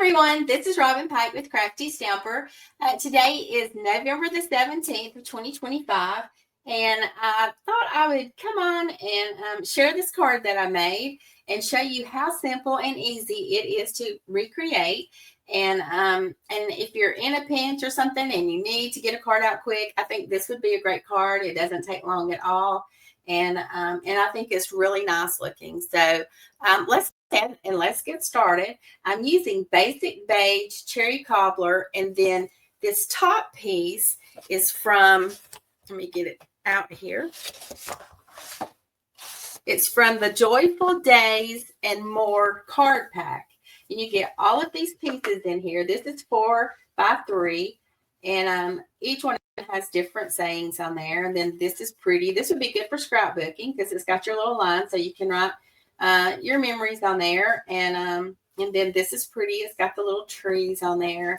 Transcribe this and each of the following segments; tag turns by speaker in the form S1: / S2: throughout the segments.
S1: everyone, this is Robin Pike with Crafty Stamper. Today is November the 17th of 2025, and I thought I would come on and share this card that I made and show you how simple and easy it is to recreate. And if you're in a pinch or something and you need to get a card out quick, I think this would be a great card. It doesn't take long at all, and I think it's really nice looking. So let's get started. I'm using Basic Beige Cherry Cobbler, and then this top piece is from, let me get it out here. It's from the Joyful Days and More card pack. And you get all of these pieces in here. This is 4 by 3, and each one has different sayings on there. And then this is pretty. This would be good for scrapbooking because it's got your little line so you can write your memories on there. And then this is pretty. It's got the little trees on there.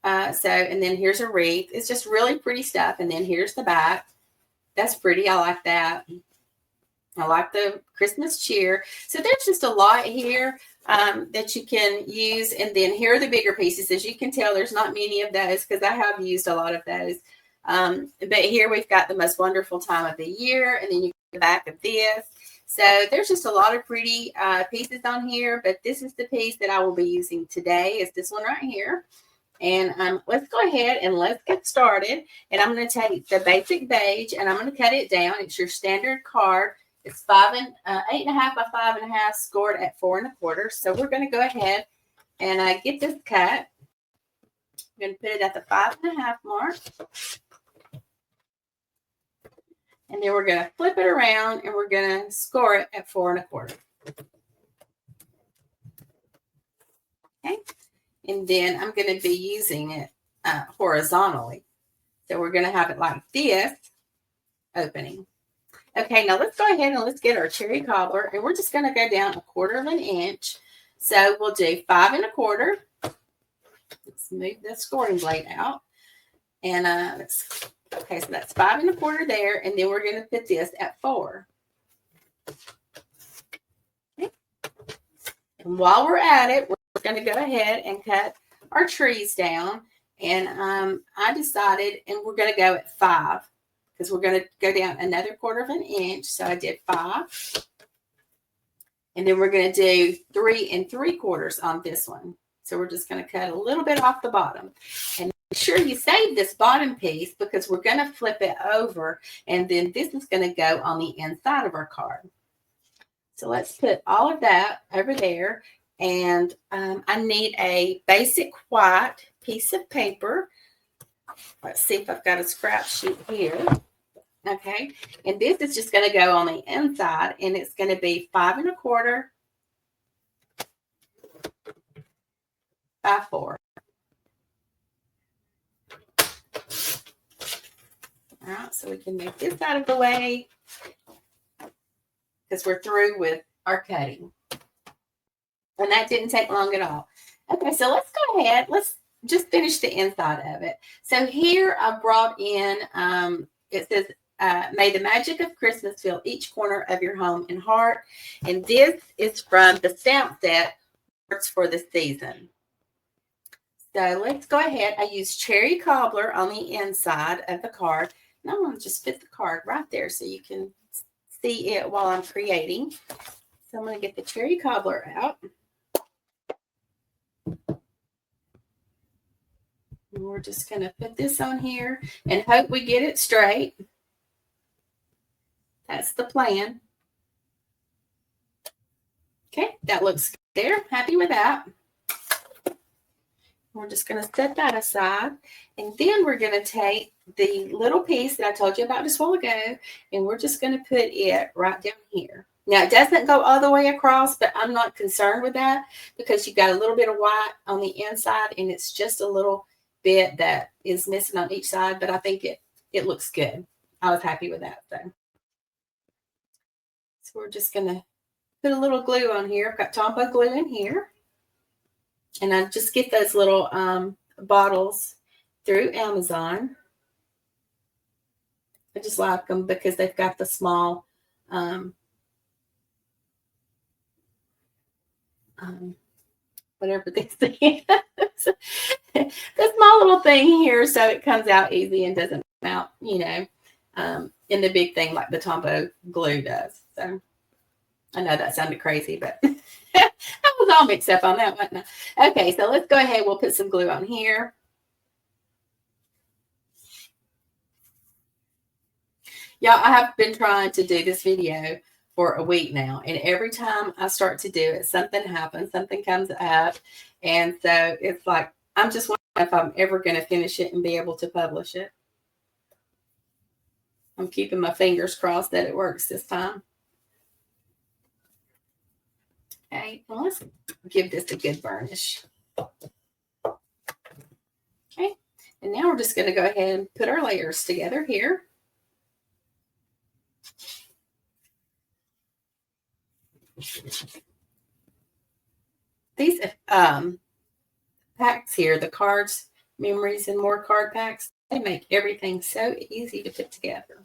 S1: And then here's a wreath. It's just really pretty stuff. And then here's the back. That's pretty. I like that. I like the Christmas cheer. So there's just a lot here that you can use. And then here are the bigger pieces. As you can tell, there's not many of those because I have used a lot of those. But here we've got the most wonderful time of the year. And then you get the back of this. So there's just a lot of pretty pieces on here. But this is the piece that I will be using today. Is this one right here. And let's go ahead and let's get started. And I'm going to take the Basic Beige and I'm going to cut it down. It's your standard card. It's 8.5 by 5.5, scored at 4 1/4. So we're going to go ahead and get this cut. I'm going to put it at the 5.5 mark. And then we're going to flip it around and we're going to score it at 4 1/4. Okay. And then I'm going to be using it horizontally. So we're going to have it like this opening. Okay, now let's go ahead and let's get our cherry cobbler, and we're just going to go down 1/4 inch. So we'll do 5 1/4. Let's move the scoring blade out, and okay. So that's 5 1/4 there, and then we're going to put this at 4. Okay. And while we're at it, we're going to go ahead and cut our trees down, and I decided, and we're going to go at 5. Because we're going to go down another 1/4 inch. So I did 5. And then we're going to do 3 3/4 on this one. So we're just going to cut a little bit off the bottom. And make sure you save this bottom piece because we're going to flip it over. And then this is going to go on the inside of our card. So let's put all of that over there. And I need a basic white piece of paper. Let's see if I've got a scrap sheet here. Okay. And this is just going to go on the inside, and it's going to be 5 1/4 by 4. All right. So we can move this out of the way because we're through with our cutting. And that didn't take long at all. Okay. So let's go ahead. Let's just finish the inside of it. So here I brought in, it says, may the magic of Christmas fill each corner of your home and heart. And this is from the stamp set, Words for the Season. So let's go ahead. I use Cherry Cobbler on the inside of the card. And I'm going to just fit the card right there so you can see it while I'm creating. So I'm going to get the Cherry Cobbler out. And we're just going to put this on here and hope we get it straight. That's the plan. Okay, that looks good there. Happy with that. We're just going to set that aside. And then we're going to take the little piece that I told you about just a while ago, and we're just going to put it right down here. Now, it doesn't go all the way across, but I'm not concerned with that because you've got a little bit of white on the inside, and it's just a little bit that is missing on each side, but I think it looks good. I was happy with that. So we're just going to put a little glue on here. I've got Tombow glue in here. And I just get those little bottles through Amazon. I just like them because they've got the small whatever this thing is. The small little thing here so it comes out easy and doesn't come out, in the big thing like the Tombow glue does. So I know that sounded crazy, but I was all mixed up on that one. Okay, so let's go ahead. We'll put some glue on here. Y'all, I have been trying to do this video for a week now, and every time I start to do it, something happens, something comes up, and so it's like I'm just wondering if I'm ever going to finish it and be able to publish it. I'm keeping my fingers crossed that it works this time. Okay, well, let's give this a good burnish. Okay, and now we're just going to go ahead and put our layers together here. These packs here, the cards, memories, and more card packs, they make everything so easy to put together.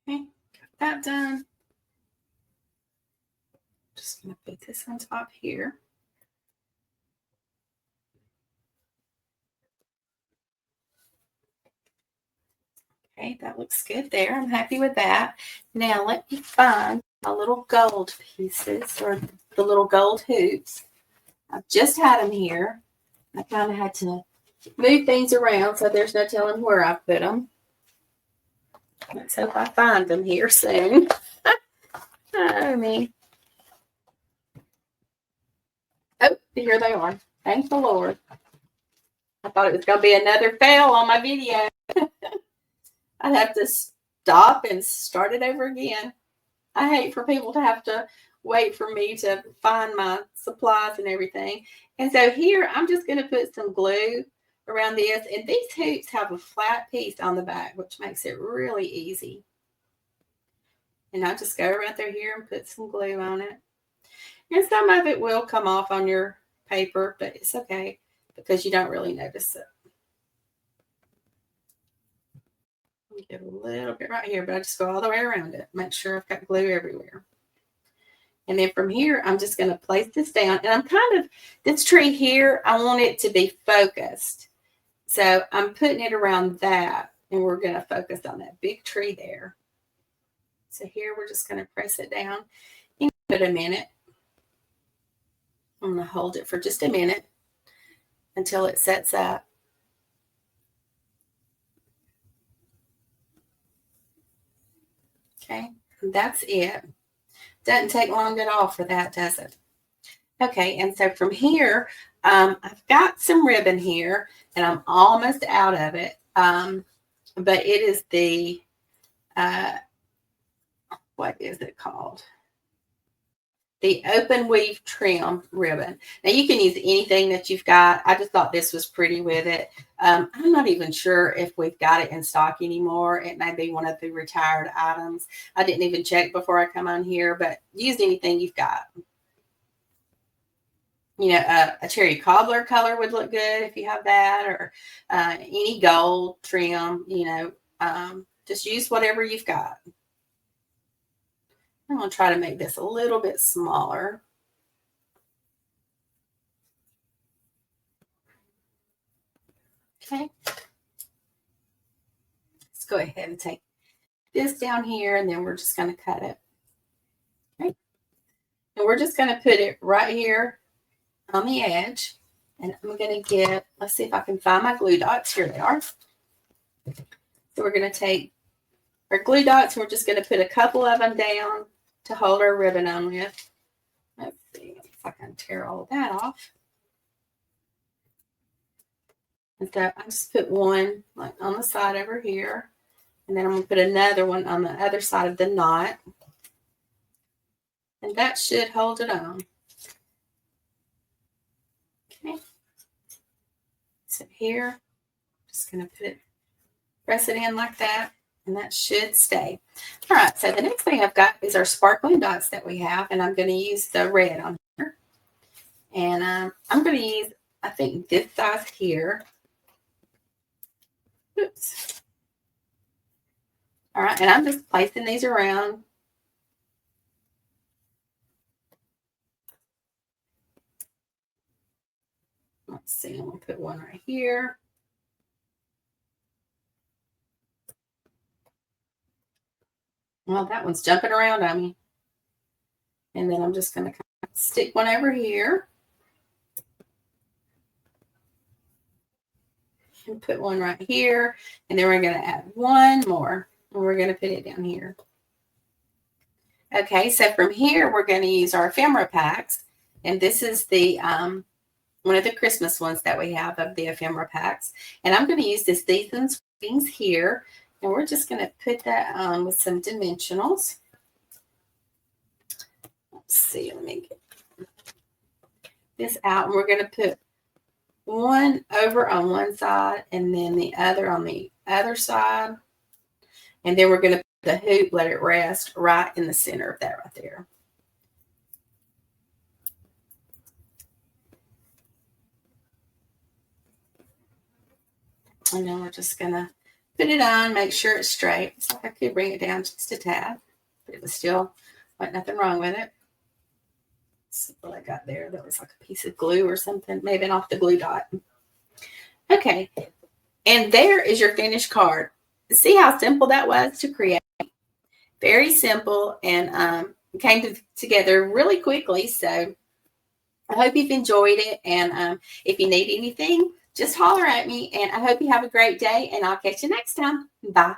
S1: Okay, got that done. Just going to put this on top here. Okay, that looks good there. I'm happy with that. Now let me find my little gold pieces, or the little gold hoops. I've just had them here. I kind of had to move things around, so there's no telling where I put them. Let's hope I find them here soon. Oh, me. Oh, here they are. Thank the Lord. I thought it was going to be another fail on my video. I'd have to stop and start it over again. I hate for people to have to wait for me to find my supplies and everything. And so here, I'm just going to put some glue around this. And these hoops have a flat piece on the back, which makes it really easy. And I just go right through here and put some glue on it. And some of it will come off on your paper, but it's okay because you don't really notice it. Get a little bit right here, but I just go all the way around it. Make sure I've got glue everywhere. And then from here, I'm just going to place this down. And I'm this tree here, I want it to be focused. So I'm putting it around that, and we're going to focus on that big tree there. So here, we're just going to press it down and give it a minute. I'm going to hold it for just a minute until it sets up. Okay, and that's it. Doesn't take long at all for that, does it? Okay, and so from here, I've got some ribbon here, and I'm almost out of it. But it is the, what is it called? The open weave trim ribbon. Now you can use anything that you've got. I just thought this was pretty with it. I'm not even sure if we've got it in stock anymore. It may be one of the retired items. I didn't even check before I come on here, but use anything you've got. A cherry cobbler color would look good if you have that, or any gold trim, just use whatever you've got. I'm going to try to make this a little bit smaller. Okay. Let's go ahead and take this down here, and then we're just going to cut it. Okay. And we're just going to put it right here on the edge. And I'm going to get, let's see if I can find my glue dots. Here they are. So we're going to take our glue dots, and we're just going to put a couple of them down to hold our ribbon on with. Let's see if I can tear all of that off. And so I just put one like on the side over here, and then I'm going to put another one on the other side of the knot. And that should hold it on. Okay. So here, just going to press it in like that. And that should stay. All right, so the next thing I've got is our sparkling dots that we have, and I'm going to use the red on here. And I'm going to use I think this size here. Oops. All right, and I'm just placing these around. Let's see, I'm going to put one right here. Well, that one's jumping around on me. And then I'm just going to stick one over here. And put one right here. And then we're going to add one more. And we're going to put it down here. Okay, so from here, we're going to use our ephemera packs. And this is the one of the Christmas ones that we have of the ephemera packs. And I'm going to use this Seasons Wings here. And we're just going to put that on with some dimensionals. Let's see, let me get this out. And we're going to put one over on one side and then the other on the other side. And then we're going to put the hoop, let it rest right in the center of that right there. And then we're just going to put it on, make sure it's straight. So I could bring it down just a tad, but it was still like nothing wrong with it. See what I got there. That was like a piece of glue or something, maybe off the glue dot. Okay, and there is your finished card. See how simple that was to create? Very simple, and came together really quickly. So I hope you've enjoyed it, and if you need anything, just holler at me, and I hope you have a great day, and I'll catch you next time. Bye.